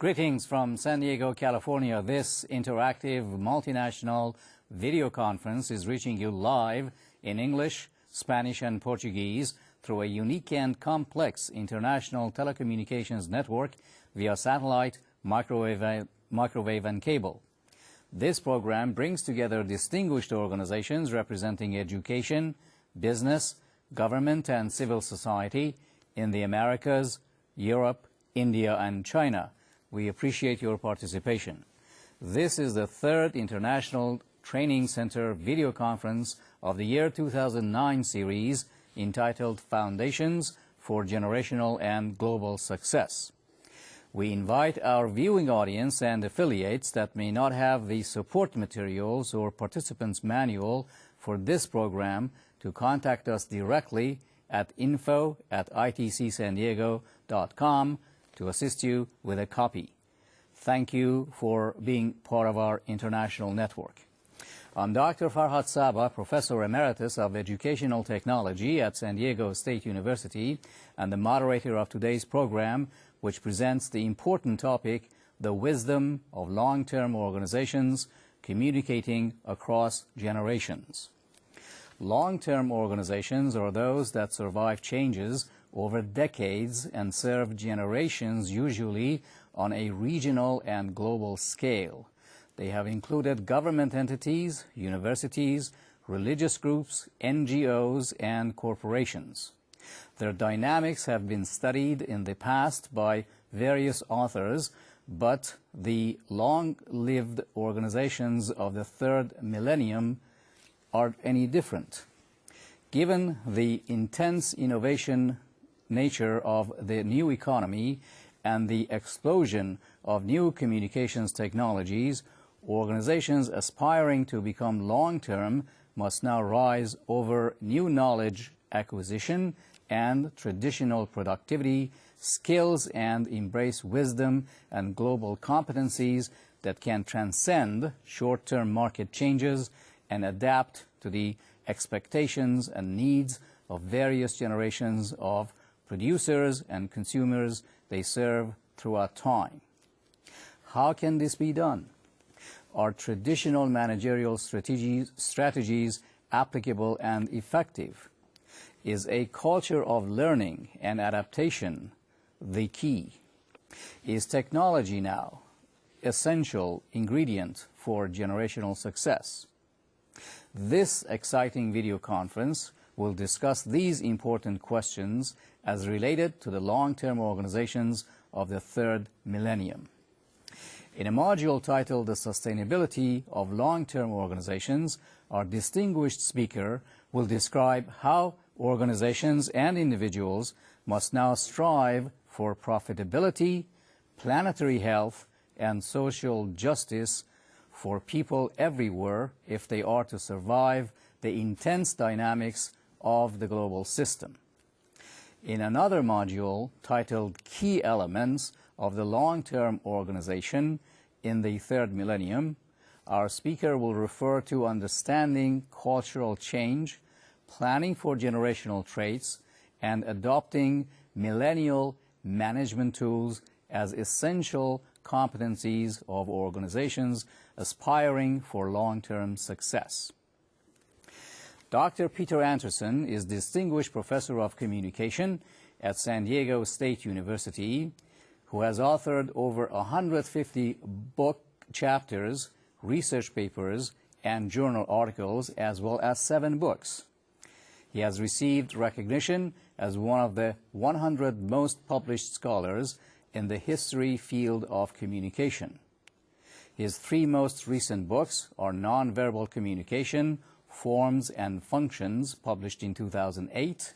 Greetings from San Diego, California. This interactive multinational video conference is reaching you live in English, Spanish, and Portuguese through a unique and complex international telecommunications network via satellite, microwave, and cable. This program brings together distinguished organizations representing education, business, government, and civil society in the Americas, Europe, India, and China. We appreciate your participation. This is the third International Training Center video conference of the year 2009 series entitled Foundations for Generational and Global Success. We invite our viewing audience and affiliates that may not have the support materials or participants manual for this program to contact us directly at info@itcsandiego.com to assist you with a copy. Thank you for being part of our international network. I'm Dr. Farhad Saba, Professor Emeritus of Educational Technology at San Diego State University and the moderator of today's program, which presents the important topic, the wisdom of long-term organizations communicating across generations. Long-term organizations are those that survive changes over decades and serve generations, usually on a regional and global scale. They have included government entities, universities, religious groups, NGOs, and corporations. Their dynamics have been studied in the past by various authors, but the long-lived organizations of the Third Millennium are any different. Given the intense innovation nature of the new economy and the explosion of new communications technologies, organizations aspiring to become long-term must now rise over new knowledge acquisition and traditional productivity skills and embrace wisdom and global competencies that can transcend short-term market changes and adapt to the expectations and needs of various generations of producers and consumers they serve throughout time. How can this be done? Are traditional managerial strategies applicable and effective? Is a culture of learning and adaptation the key? Is technology now essential ingredient for generational success? This exciting video conference will discuss these important questions as related to the long-term organizations of the Third Millennium. In a module titled The Sustainability of Long-Term Organizations, our distinguished speaker will describe how organizations and individuals must now strive for profitability, planetary health, and social justice for people everywhere if they are to survive the intense dynamics of the global system. In another module titled Key Elements of the Long-Term Organization in the Third Millennium, our speaker will refer to understanding cultural change, planning for generational traits, and adopting millennial management tools as essential competencies of organizations aspiring for long-term success. Dr. Peter Andersen is Distinguished Professor of Communication at San Diego State University, who has authored over 150 book chapters, research papers, and journal articles, as well as 7 books. He has received recognition as one of the 100 most published scholars in the history field of communication. His three most recent books are Nonverbal Communication, Forms and Functions, published in 2008,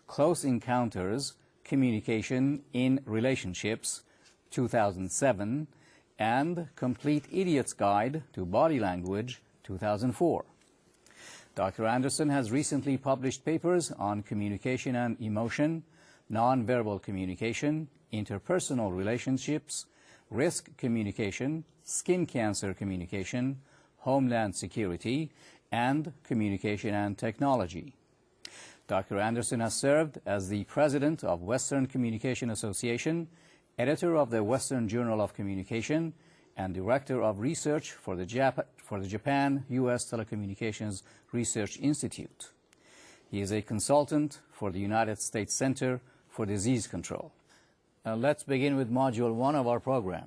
Close Encounters, Communication in Relationships, 2007, and Complete Idiot's Guide to Body Language, 2004. Dr. Andersen has recently published papers on communication and emotion, nonverbal communication, interpersonal relationships, risk communication, skin cancer communication, homeland security, and communication and technology. Dr. Andersen has served as the president of Western Communication Association, editor of the Western Journal of Communication, and director of research for the Japan-U.S. Telecommunications Research Institute. He is a consultant for the United States Center for Disease Control. Let's begin with Module 1 of our program.